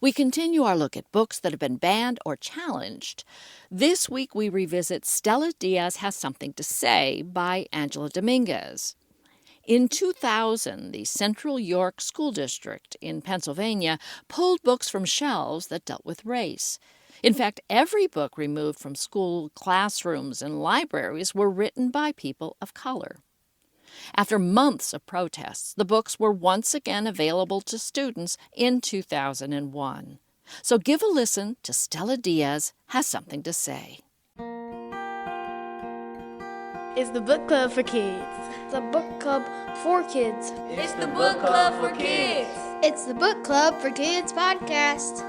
We continue our look at books that have been banned or challenged. This week we revisit Stella Diaz Has Something to Say by Angela Dominguez. In 2000, the Central York School District in Pennsylvania pulled books from shelves that dealt with race. In fact, every book removed from school classrooms and libraries were written by people of color. After months of protests, the books were once again available to students in 2001. So give a listen to Stella Diaz Has Something to Say. It's the book club for kids. The book club for kids. It's the book club for kids. It's the book club for kids podcast.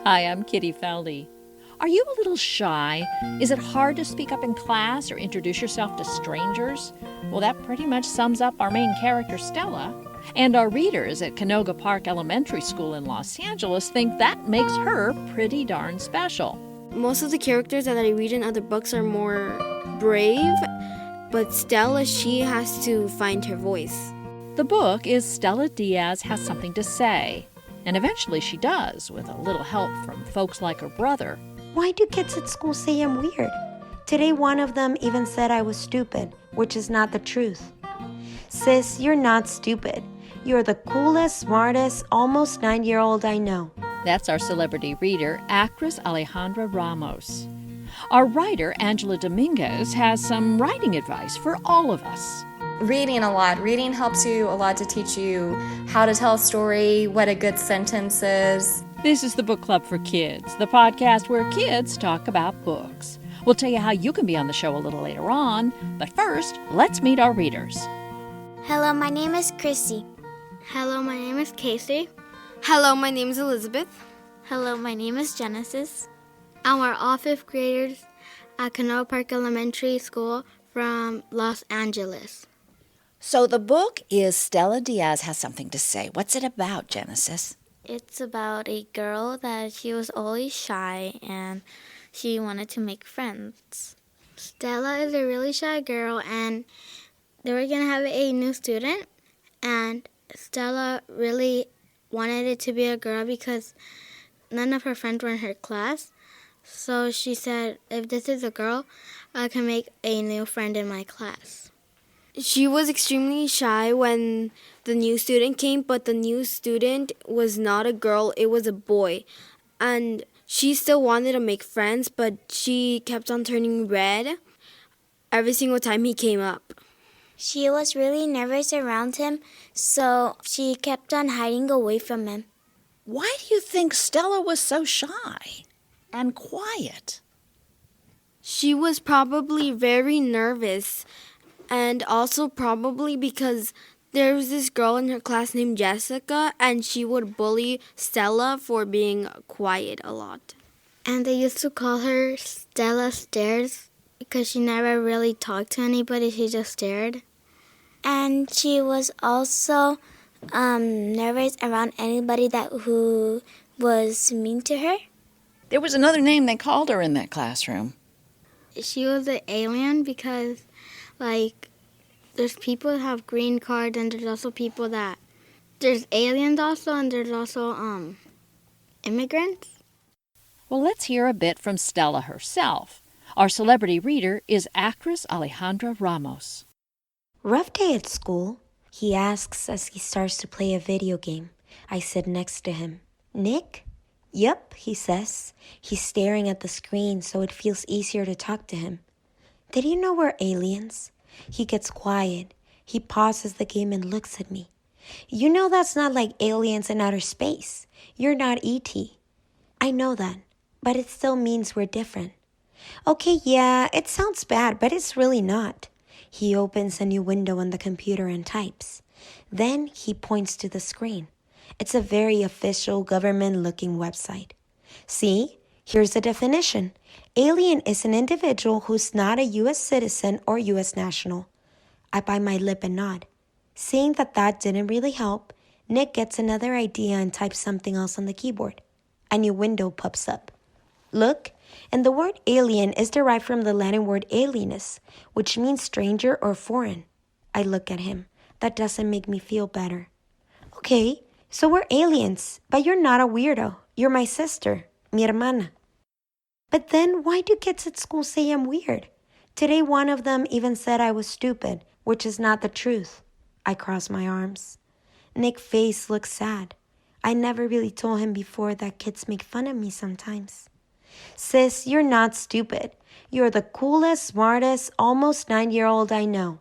Hi, I'm Kitty Feldy. Are you a little shy? Is it hard to speak up in class or introduce yourself to strangers? Well, that pretty much sums up our main character, Stella. And our readers at Canoga Park Elementary School in Los Angeles think that makes her pretty darn special. Most of the characters that I read in other books are more brave, but Stella, she has to find her voice. The book is Stella Diaz Has Something to Say. And eventually she does, with a little help from folks like her brother. Why do kids at school say I'm weird? Today one of them even said I was stupid, which is not the truth. Sis, you're not stupid. You're the coolest, smartest, almost 9-year-old I know. That's our celebrity reader, actress Alejandra Ramos. Our writer, Angela Dominguez, has some writing advice for all of us. Reading a lot. Reading helps you a lot to teach you how to tell a story, what a good sentence is. This is the Book Club for Kids, the podcast where kids talk about books. We'll tell you how you can be on the show a little later on, but first, let's meet our readers. Hello, my name is Chrissy. Hello, my name is Casey. Hello, my name is Elizabeth. Hello, my name is Genesis. And we're all 5th graders at Canoga Park Elementary School from Los Angeles. So the book is Stella Diaz Has Something to Say. What's it about, Genesis? It's about a girl that she was always shy and she wanted to make friends. Stella is a really shy girl, and they were going to have a new student, and Stella really wanted it to be a girl because none of her friends were in her class. So she said, if this is a girl, I can make a new friend in my class. She was extremely shy when the new student came, but the new student was not a girl, it was a boy. And she still wanted to make friends, but she kept on turning red every single time he came up. She was really nervous around him, so she kept on hiding away from him. Why do you think Stella was so shy and quiet? She was probably very nervous. And also probably because there was this girl in her class named Jessica, and she would bully Stella for being quiet a lot. And they used to call her Stella Stares because she never really talked to anybody, she just stared. And she was also nervous around anybody who was mean to her. There was another name they called her in that classroom. She was an alien because there's people that have green cards, and there's also people that... There's aliens also, and there's also immigrants. Well, let's hear a bit from Stella herself. Our celebrity reader is actress Alejandra Ramos. Rough day at school, he asks as he starts to play a video game. I sit next to him. Nick? Yup, he says. He's staring at the screen so it feels easier to talk to him. Did you know we're aliens? He gets quiet. He pauses the game and looks at me. You know that's not like aliens in outer space. You're not E.T. I know that, but it still means we're different. Okay, yeah, it sounds bad, but it's really not. He opens a new window on the computer and types. Then he points to the screen. It's a very official government-looking website. See? Here's the definition. Alien is an individual who's not a U.S. citizen or U.S. national. I bite my lip and nod. Seeing that didn't really help, Nick gets another idea and types something else on the keyboard. A new window pops up. Look, and the word alien is derived from the Latin word alienus, which means stranger or foreign. I look at him. That doesn't make me feel better. Okay, So we're aliens, but you're not a weirdo. You're my sister, mi hermana. But then why do kids at school say I'm weird? Today one of them even said I was stupid, which is not the truth. I cross my arms. Nick's face looks sad. I never really told him before that kids make fun of me sometimes. Sis, you're not stupid. You're the coolest, smartest, almost 9-year-old I know.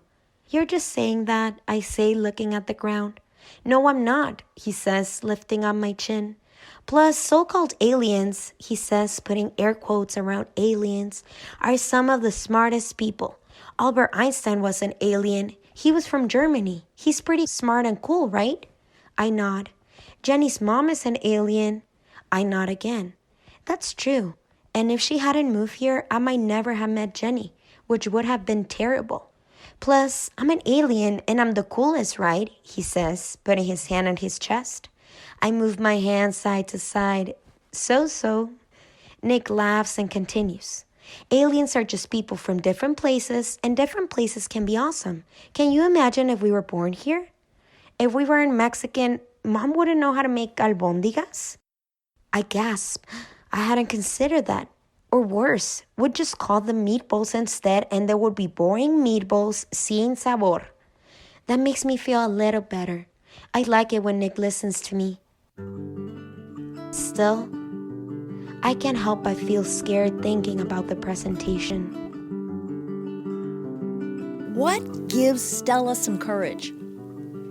You're just saying that, I say, looking at the ground. No, I'm not, he says, lifting up my chin. Plus, so-called aliens, he says, putting air quotes around aliens, are some of the smartest people. Albert Einstein was an alien. He was from Germany. He's pretty smart and cool, right? I nod. Jenny's mom is an alien. I nod again. That's true. And if she hadn't moved here, I might never have met Jenny, which would have been terrible. Plus, I'm an alien and I'm the coolest, right? He says, putting his hand on his chest. I move my hand side to side. So. Nick laughs and continues. Aliens are just people from different places, and different places can be awesome. Can you imagine if we were born here? If we weren't Mexican, Mom wouldn't know how to make albóndigas? I gasp. I hadn't considered that. Or worse, would just call them meatballs instead, and there would be boring meatballs sin sabor. That makes me feel a little better. I like it when Nick listens to me. Still, I can't help but feel scared thinking about the presentation. What gives Stella some courage?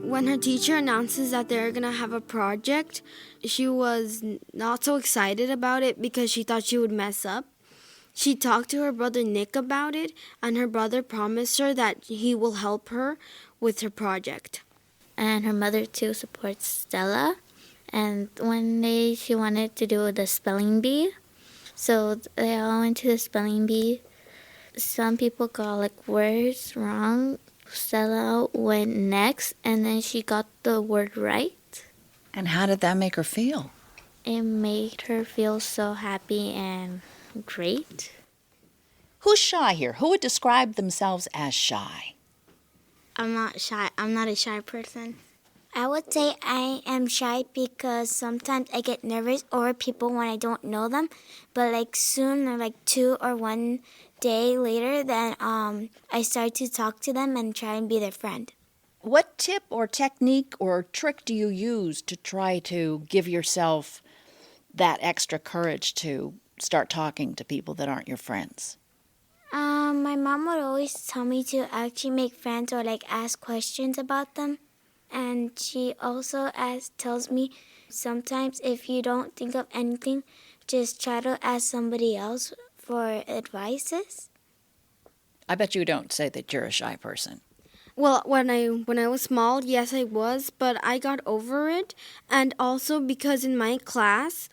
When her teacher announces that they're going to have a project, she was not so excited about it because she thought she would mess up. She talked to her brother Nick about it, and her brother promised her that he will help her with her project. And her mother too supports Stella. And one day she wanted to do the spelling bee. So they all went to the spelling bee. Some people got words wrong. Stella went next, and then she got the word right. And how did that make her feel? It made her feel so happy and great. Who's shy here? Who would describe themselves as shy? I'm not shy. I'm not a shy person. I would say I am shy because sometimes I get nervous over people when I don't know them. But soon, or 2 or 1 day later, then I start to talk to them and try and be their friend. What tip or technique or trick do you use to try to give yourself that extra courage to start talking to people that aren't your friends? My mom would always tell me to actually make friends or ask questions about them. And she also tells me sometimes if you don't think of anything, just try to ask somebody else for advices. I bet you don't say that you're a shy person. Well, when I was small, yes, I was, but I got over it. And also because in my class,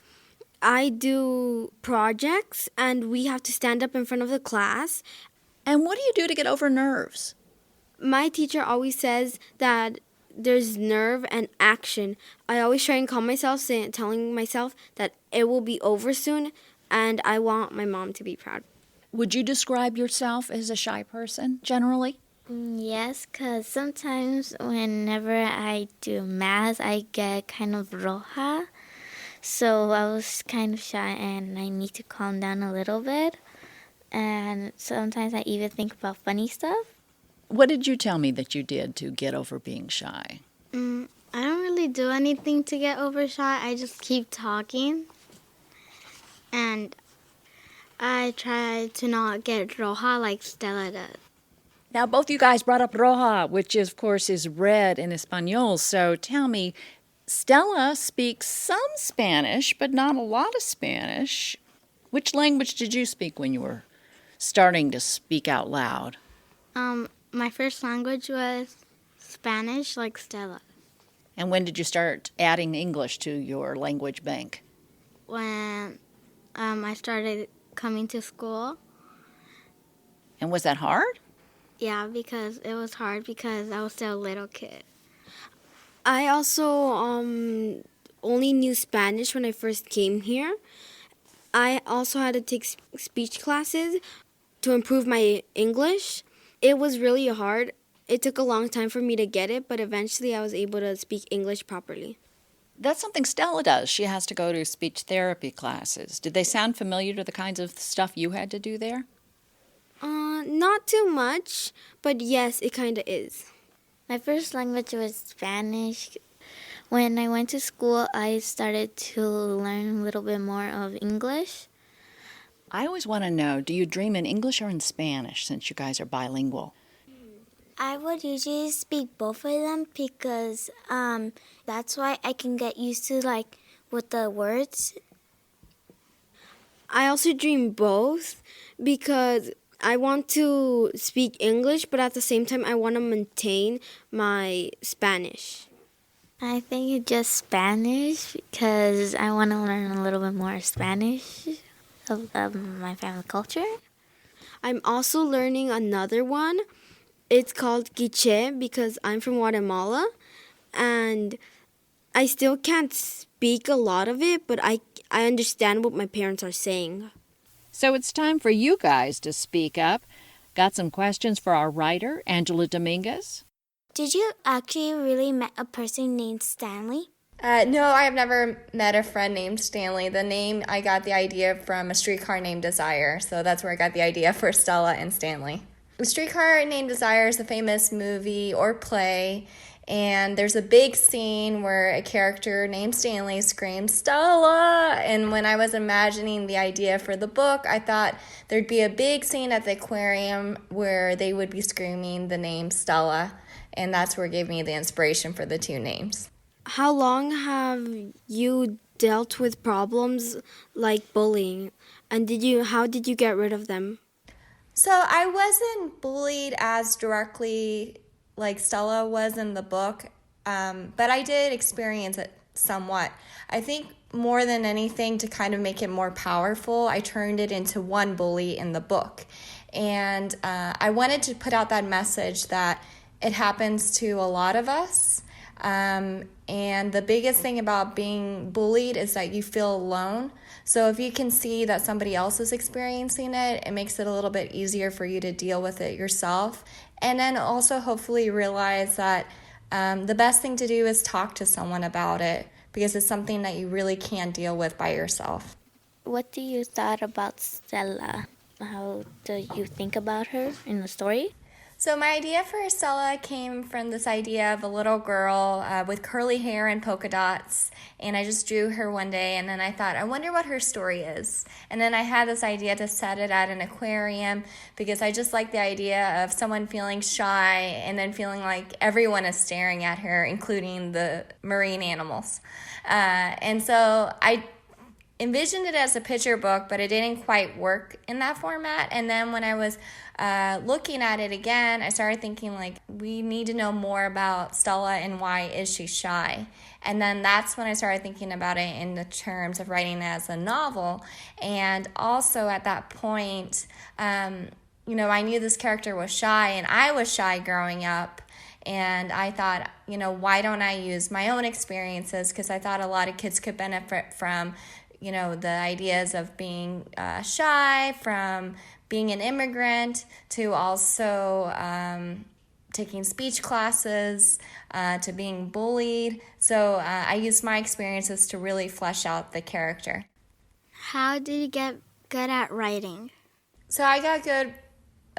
I do projects and we have to stand up in front of the class. And what do you do to get over nerves? My teacher always says that there's nerve and action. I always try and calm myself, telling myself that it will be over soon, and I want my mom to be proud. Would you describe yourself as a shy person, generally? Yes, because sometimes whenever I do math, I get kind of roja. So I was kind of shy and I need to calm down a little bit. And sometimes I even think about funny stuff. What did you tell me that you did to get over being shy? I don't really do anything to get over shy. I just keep talking. And I try to not get roja like Stella does. Now, both you guys brought up roja, which of course is red in Espanol. So tell me, Stella speaks some Spanish, but not a lot of Spanish. Which language did you speak when you were starting to speak out loud? My first language was Spanish, like Stella. And when did you start adding English to your language bank? When I started coming to school. And was that hard? Yeah, because it was hard because I was still a little kid. I also only knew Spanish when I first came here. I also had to take speech classes to improve my English. It was really hard. It took a long time for me to get it, but eventually I was able to speak English properly. That's something Stella does. She has to go to speech therapy classes. Did they sound familiar to the kinds of stuff you had to do there? Not too much, but yes, it kind of is. My first language was Spanish. When I went to school, I started to learn a little bit more of English. I always want to know, do you dream in English or in Spanish since you guys are bilingual? I would usually speak both of them because that's why I can get used to like with the words. I also dream both because I want to speak English, but at the same time, I want to maintain my Spanish. I think it's just Spanish because I want to learn a little bit more Spanish of my family culture. I'm also learning another one. It's called Quiche because I'm from Guatemala, and I still can't speak a lot of it, but I understand what my parents are saying. So it's time for you guys to speak up. Got some questions for our writer, Angela Dominguez? Did you actually really met a person named Stanley? No, I have never met a friend named Stanley. The name, I got the idea from A Streetcar Named Desire, so that's where I got the idea for Stella and Stanley. A Streetcar Named Desire is a famous movie or play, and there's a big scene where a character named Stanley screams, "Stella!" And when I was imagining the idea for the book, I thought there'd be a big scene at the aquarium where they would be screaming the name Stella, and that's where it gave me the inspiration for the two names. How long have you dealt with problems like bullying, and how did you get rid of them? So I wasn't bullied as directly like Stella was in the book, but I did experience it somewhat. I think more than anything, to kind of make it more powerful, I turned it into one bully in the book. And I wanted to put out that message that it happens to a lot of us. And the biggest thing about being bullied is that you feel alone. So if you can see that somebody else is experiencing it, it makes it a little bit easier for you to deal with it yourself. And then also hopefully realize that the best thing to do is talk to someone about it because it's something that you really can't deal with by yourself. What do you thought about Stella? How do you think about her in the story? So my idea for Stella came from this idea of a little girl with curly hair and polka dots, and I just drew her one day, and then I thought, I wonder what her story is. And then I had this idea to set it at an aquarium because I just like the idea of someone feeling shy and then feeling like everyone is staring at her, including the marine animals. And so I envisioned it as a picture book, but it didn't quite work in that format. And then when I was looking at it again, I started thinking like, we need to know more about Stella and why is she shy. And then that's when I started thinking about it in the terms of writing it as a novel. And also at that point, I knew this character was shy, and I was shy growing up. And I thought, why don't I use my own experiences? Because I thought a lot of kids could benefit from the ideas of being shy, from being an immigrant, to also taking speech classes, to being bullied. So I used my experiences to really flesh out the character. How did you get good at writing? So I got good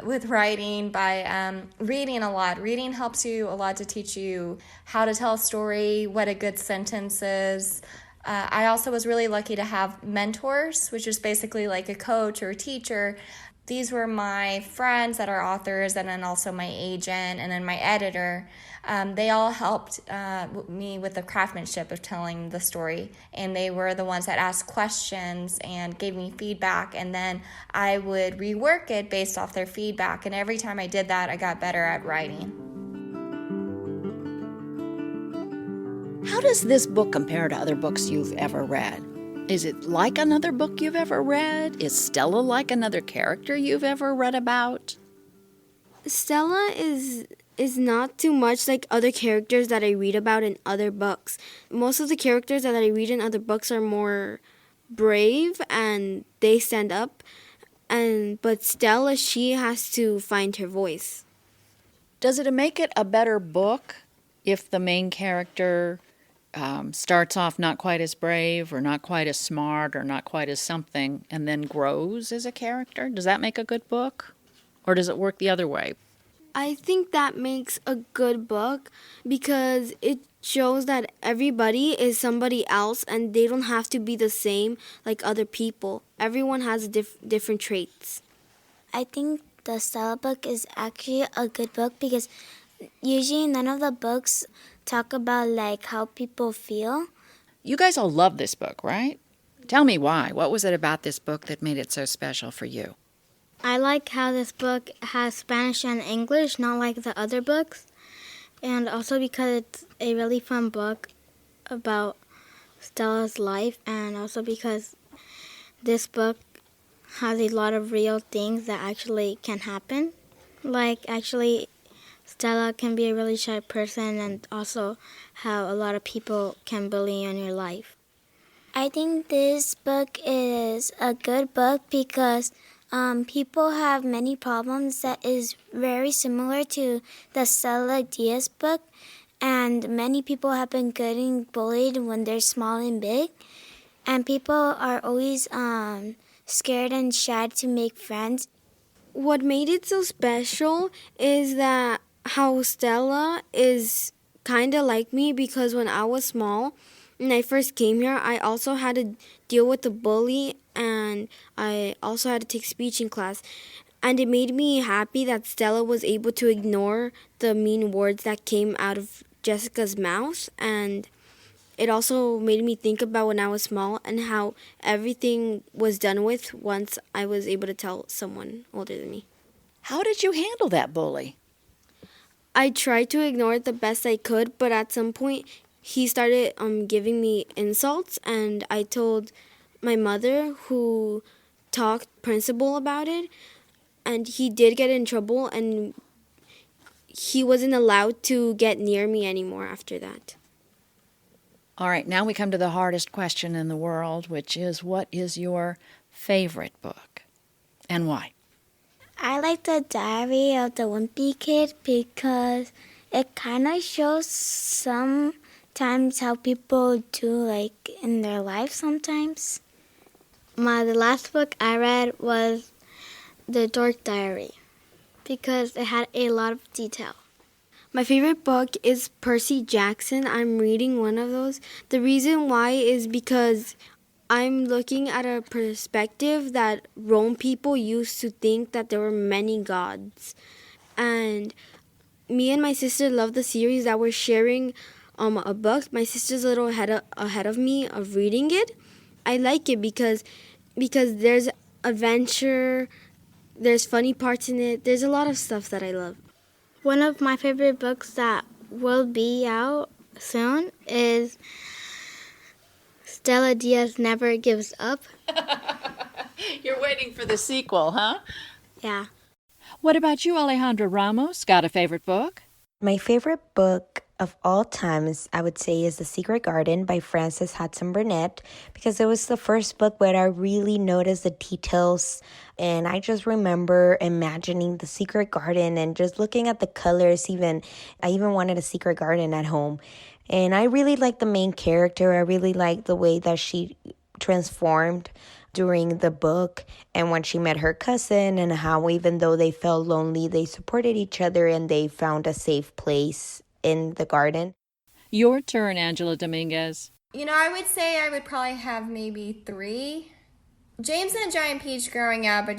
with writing by reading a lot. Reading helps you a lot to teach you how to tell a story, what a good sentence is. I also was really lucky to have mentors, which is basically like a coach or a teacher. These were my friends that are authors, and then also my agent, and then my editor. They all helped me with the craftsmanship of telling the story, and they were the ones that asked questions and gave me feedback, and then I would rework it based off their feedback, and every time I did that, I got better at writing. How does this book compare to other books you've ever read? Is it like another book you've ever read? Is Stella like another character you've ever read about? Stella is not too much like other characters that I read about in other books. Most of the characters that I read in other books are more brave and they stand up, but Stella, she has to find her voice. Does it make it a better book if the main character starts off not quite as brave or not quite as smart or not quite as something and then grows as a character? Does that make a good book? Or does it work the other way? I think that makes a good book because it shows that everybody is somebody else and they don't have to be the same like other people. Everyone has different traits. I think the Stella book is actually a good book because usually none of the books talk about like how people feel. You guys all love this book, right? Tell me why. What was it about this book that made it so special for you? I like how this book has Spanish and English, not like the other books. And also because it's a really fun book about Stella's life, and also because this book has a lot of real things that actually can happen. Like, actually, Stella can be a really shy person, and also how a lot of people can bully you in your life. I think this book is a good book because people have many problems that is very similar to the Stella Diaz book, and many people have been getting bullied when they're small and big, and people are always scared and shy to make friends. What made it so special is that how Stella is kind of like me because when I was small, when I first came here, I also had to deal with the bully and I also had to take speech in class. And it made me happy that Stella was able to ignore the mean words that came out of Jessica's mouth. And it also made me think about when I was small and how everything was done with once I was able to tell someone older than me. How did you handle that bully? I tried to ignore it the best I could, but at some point he started giving me insults, and I told my mother, who talked principal about it, and he did get in trouble, and he wasn't allowed to get near me anymore after that. All right, now we come to the hardest question in the world, which is, what is your favorite book and why? I like the Diary of the Wimpy Kid because it kind of shows sometimes how people do like in their life sometimes. The last book I read was The Dork Diary because it had a lot of detail. My favorite book is Percy Jackson. I'm reading one of those. The reason why is because I'm looking at a perspective that Rome people used to think that there were many gods. And me and my sister love the series that we're sharing a book. My sister's a little ahead of me of reading it. I like it because there's adventure, there's funny parts in it. There's a lot of stuff that I love. One of my favorite books that will be out soon is Stella Diaz Never Gives Up. You're waiting for the sequel, huh? Yeah. What about you, Alejandra Ramos? Got a favorite book? My favorite book of all times, I would say, is The Secret Garden by Frances Hudson Burnett, because it was the first book where I really noticed the details, and I just remember imagining the secret garden and just looking at the colors. I even wanted a secret garden at home. And I really liked the main character. I really liked the way that she transformed during the book and when she met her cousin, and how even though they felt lonely, they supported each other and they found a safe place in the garden. Your turn, Angela Dominguez. I would say I would probably have maybe 3. James and the Giant Peach growing up,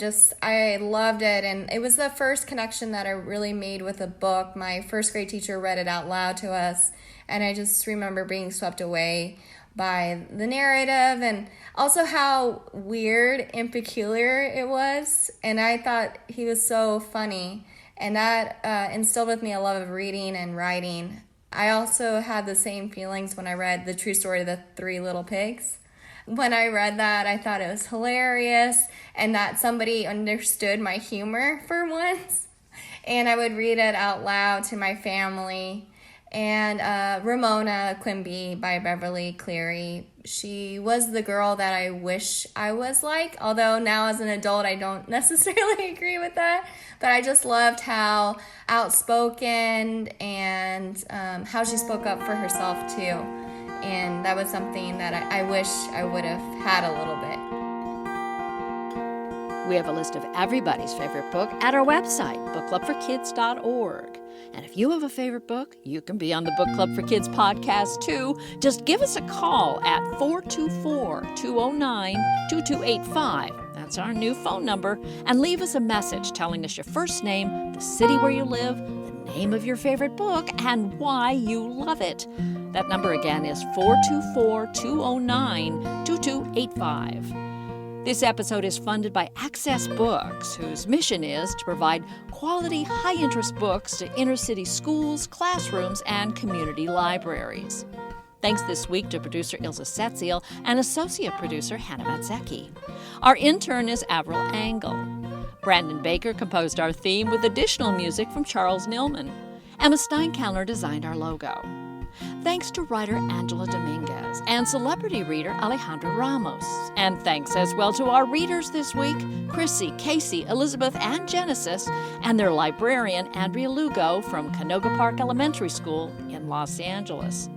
I loved it, and it was the first connection that I really made with a book. My first grade teacher read it out loud to us, and I just remember being swept away by the narrative and also how weird and peculiar it was. And I thought he was so funny, and that instilled with me a love of reading and writing. I also had the same feelings when I read The True Story of the Three Little Pigs. When I read that, I thought it was hilarious and that somebody understood my humor for once. And I would read it out loud to my family. And Ramona Quimby by Beverly Cleary. She was the girl that I wish I was like, although now as an adult I don't necessarily agree with that. But I just loved how outspoken and how she spoke up for herself too. and that was something that I wish I would have had a little bit. We have a list of everybody's favorite book at our website, bookclubforkids.org. And if you have a favorite book, you can be on the Book Club for Kids podcast too. Just give us a call at 424-209-2285. That's our new phone number. And leave us a message telling us your first name, the city where you live, the name of your favorite book, and why you love it. That number again is 424-209-2285. This episode is funded by Access Books, whose mission is to provide quality, high-interest books to inner-city schools, classrooms, and community libraries. Thanks this week to producer Ilse Setziel and associate producer Hannah Matzecki. Our intern is Avril Angle. Brandon Baker composed our theme with additional music from Charles Nillman. Emma Steinkellner designed our logo. Thanks to writer Angela Dominguez and celebrity reader Alejandra Ramos. And thanks as well to our readers this week, Chrissy, Casey, Elizabeth, and Genesis, and their librarian Andrea Lugo from Canoga Park Elementary School in Los Angeles.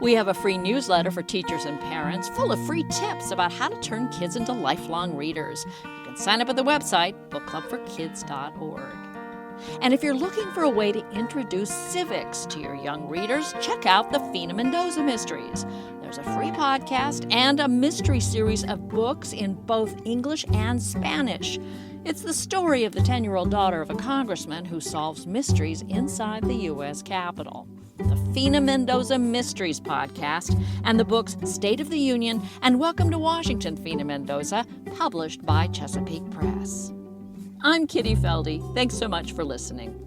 We have a free newsletter for teachers and parents full of free tips about how to turn kids into lifelong readers. You can sign up at the website, bookclubforkids.org. And if you're looking for a way to introduce civics to your young readers, check out the Fina Mendoza Mysteries. There's a free podcast and a mystery series of books in both English and Spanish. It's the story of the 10-year-old daughter of a congressman who solves mysteries inside the U.S. Capitol. The Fina Mendoza Mysteries podcast and the books State of the Union and Welcome to Washington, Fina Mendoza, published by Chesapeake Press. I'm Kitty Feldy. Thanks so much for listening.